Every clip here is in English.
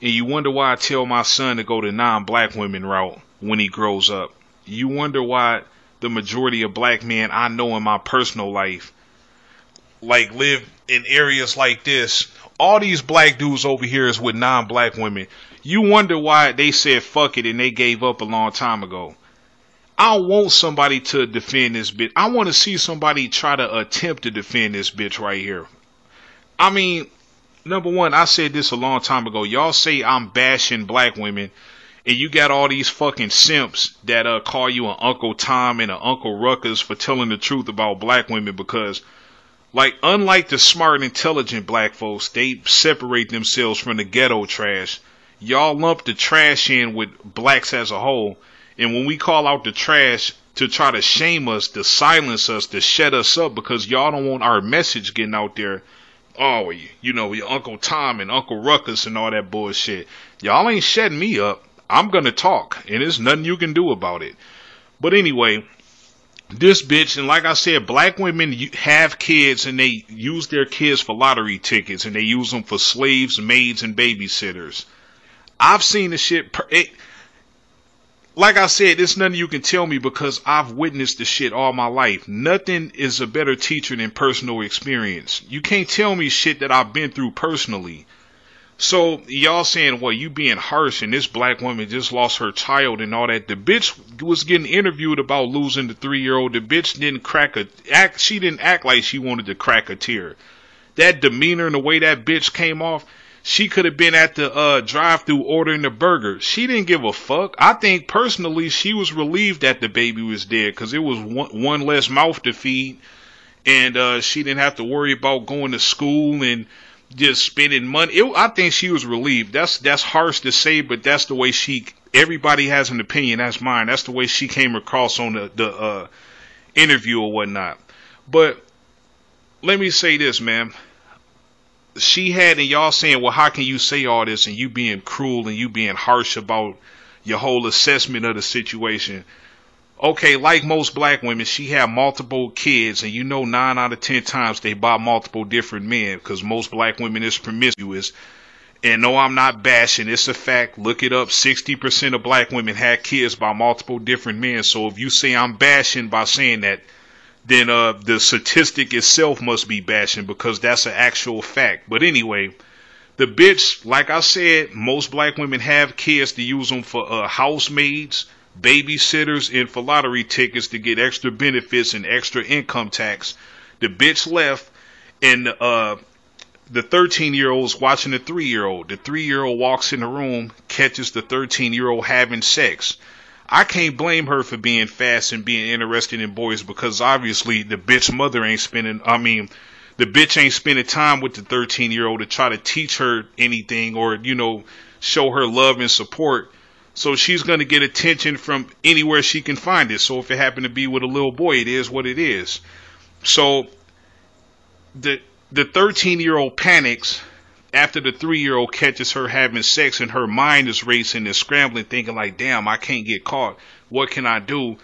And you wonder why I tell my son to go the non-black women route when he grows up. You wonder why the majority of black men I know in my personal life like live in areas like this. All these black dudes over here is with non-black women. You wonder why they said fuck it and they gave up a long time ago. I don't want somebody to defend this bitch. I want to see somebody try to attempt to defend this bitch right here. I mean, number one, I said this a long time ago. Y'all say I'm bashing black women, and you got all these fucking simps that call you an Uncle Tom and an Uncle Ruckus for telling the truth about black women because, like, unlike the smart and intelligent black folks, they separate themselves from the ghetto trash. Y'all lump the trash in with blacks as a whole, and when we call out the trash to try to shame us, to silence us, to shut us up because y'all don't want our message getting out there, oh, you know, your Uncle Tom and Uncle Ruckus and all that bullshit. Y'all ain't shutting me up. I'm gonna talk, and there's nothing you can do about it. But anyway, this bitch, and like I said, black women have kids, and they use their kids for lottery tickets, and they use them for slaves, maids, and babysitters. I've seen the shit. Like I said, there's nothing you can tell me because I've witnessed the shit all my life. Nothing is a better teacher than personal experience. You can't tell me shit that I've been through personally. So y'all saying, well, you being harsh and this black woman just lost her child and all that. The bitch was getting interviewed about losing the 3-year-old. The bitch didn't she didn't act like she wanted to crack a tear. That demeanor and the way that bitch came off, she could have been at the drive-thru ordering the burger. She didn't give a fuck. I think personally she was relieved that the baby was dead because it was one less mouth to feed, and she didn't have to worry about going to school and just spending money. I think she was relieved. That's harsh to say, but that's the way everybody has an opinion. That's mine. That's the way she came across on the interview or whatnot. But let me say this, man. She had, and y'all saying, well, how can you say all this and you being cruel and you being harsh about your whole assessment of the situation? Okay, like most black women, she had multiple kids, and you know 9 out of 10 times they buy multiple different men because most black women is promiscuous. And no, I'm not bashing. It's a fact. Look it up. 60% of black women had kids by multiple different men. So if you say I'm bashing by saying that, then the statistic itself must be bashing because that's an actual fact. But anyway, the bitch, like I said, most black women have kids to use them for housemaids, babysitters, and for lottery tickets to get extra benefits and extra income tax. The bitch left, and the 13-year-old's watching the 3-year-old. The 3-year-old walks in the room, catches the 13-year-old having sex. I can't blame her for being fast and being interested in boys because obviously the bitch mother ain't spending time with the 13-year-old to try to teach her anything or, you know, show her love and support. So she's going to get attention from anywhere she can find it. So if it happened to be with a little boy, it is what it is. So the 13-year-old panics after the 3-year-old catches her having sex, and her mind is racing and scrambling, thinking like, damn, I can't get caught. What can I do?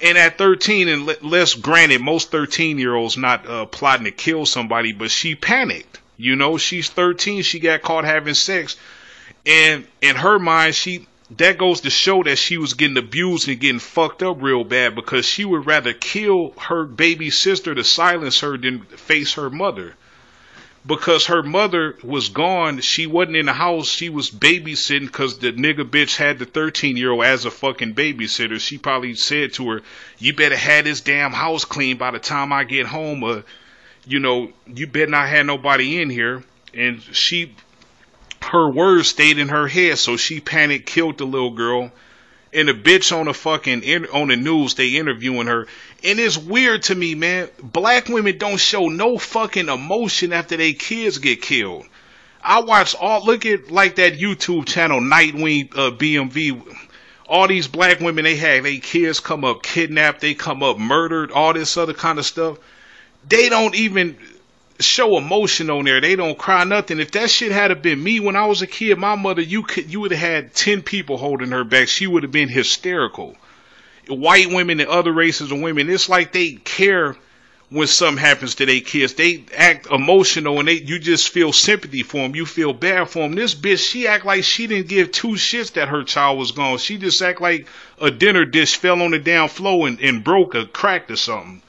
And at 13, and let's granted, most 13-year-olds not plotting to kill somebody, but she panicked. You know, she's 13. She got caught having sex. And in her mind, that goes to show that she was getting abused and getting fucked up real bad because she would rather kill her baby sister to silence her than face her mother. Because her mother was gone, she wasn't in the house, she was babysitting because the nigga bitch had the 13-year-old as a fucking babysitter. She probably said to her, you better have this damn house clean by the time I get home, or, you know, you better not have nobody in here. And her words stayed in her head, so she panicked, killed the little girl. And the bitch on the news, they interviewing her. And it's weird to me, man. Black women don't show no fucking emotion after their kids get killed. I watch look at like that YouTube channel, Nightwing BMV. All these black women, they have their kids come up kidnapped, they come up murdered, all this other kind of stuff. They don't even show emotion on there. They don't cry nothing. If that shit had been me when I was a kid, my mother, you would have had 10 people holding her back. She would have been hysterical. White women and other races of women, it's like they care when something happens to their kids. They act emotional and you just feel sympathy for them. You feel bad for them. This bitch, she act like she didn't give two shits that her child was gone. She just act like a dinner dish fell on the damn floor and broke or cracked or something.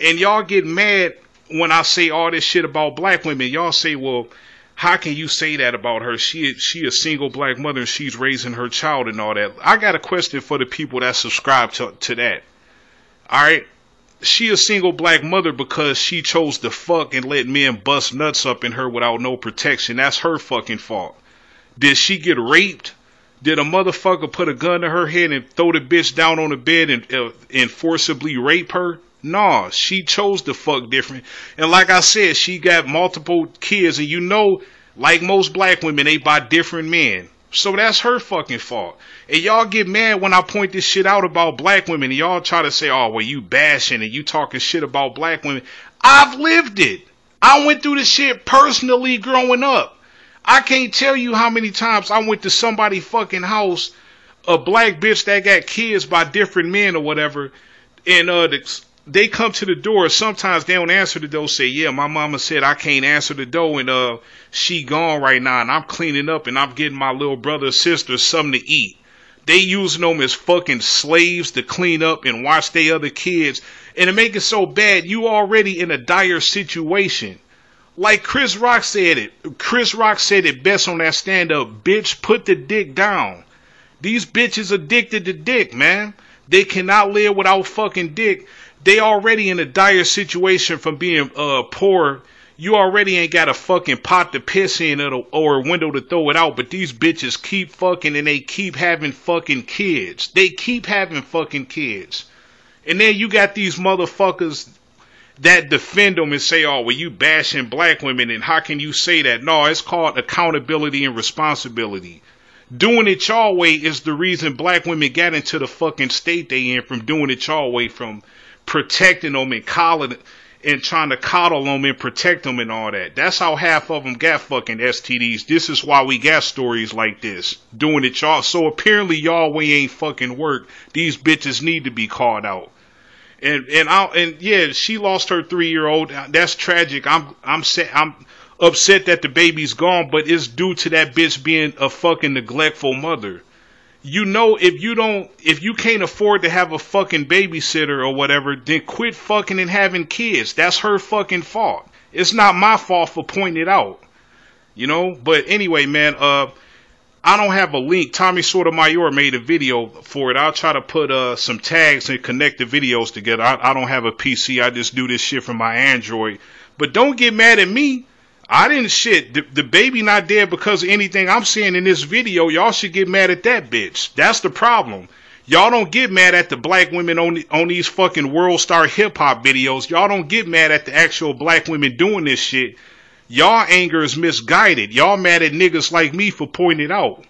And y'all get mad when I say all this shit about black women. Y'all say, well, how can you say that about her? She a single black mother and she's raising her child and all that. I got a question for the people that subscribe to that. All right. She a single black mother because she chose to fuck and let men bust nuts up in her without no protection. That's her fucking fault. Did she get raped? Did a motherfucker put a gun to her head and throw the bitch down on the bed and forcibly rape her? Nah, she chose to fuck different. And like I said, she got multiple kids. And you know, like most black women, they by different men. So that's her fucking fault. And y'all get mad when I point this shit out about black women. And y'all try to say, oh, well, you bashing and you talking shit about black women. I've lived it. I went through this shit personally growing up. I can't tell you how many times I went to somebody's fucking house, a black bitch that got kids by different men or whatever. And they come to the door. Sometimes they don't answer the door. Say, yeah, my mama said I can't answer the door and she gone right now and I'm cleaning up and I'm getting my little brother or sister something to eat. They using them as fucking slaves to clean up and watch their other kids. And to make it so bad, you already in a dire situation. Like Chris Rock said it. Chris Rock said it best on that stand-up. Bitch, put the dick down. These bitches addicted to dick, man. They cannot live without fucking dick. They already in a dire situation from being poor. You already ain't got a fucking pot to piss in or a window to throw it out. But these bitches keep fucking and they keep having fucking kids. They keep having fucking kids. And then you got these motherfuckers that defend them and say, oh, well, you bashing black women and how can you say that? No, it's called accountability and responsibility. Doing it y'all way is the reason black women got into the fucking state they in, from doing it y'all way, from protecting them and coddling and trying to coddle them and protect them and all that. That's how half of them got fucking STDs. This is why we got stories like this. Doing it y'all. So apparently y'all way ain't fucking work. These bitches need to be called out. And yeah, she lost her 3-year-old. That's tragic. I'm upset that the baby's gone, but it's due to that bitch being a fucking neglectful mother. You know, if you can't afford to have a fucking babysitter or whatever, then quit fucking and having kids. That's her fucking fault. It's not my fault for pointing it out. You know? But anyway, man, I don't have a link. Tommy Sotomayor made a video for it. I'll try to put some tags and connect the videos together. I don't have a PC. I just do this shit from my Android. But don't get mad at me. I didn't shit. The baby not dead because of anything I'm saying in this video. Y'all should get mad at that bitch. That's the problem. Y'all don't get mad at the black women on these fucking World Star hip hop videos. Y'all don't get mad at the actual black women doing this shit. Y'all anger is misguided. Y'all mad at niggas like me for pointing it out.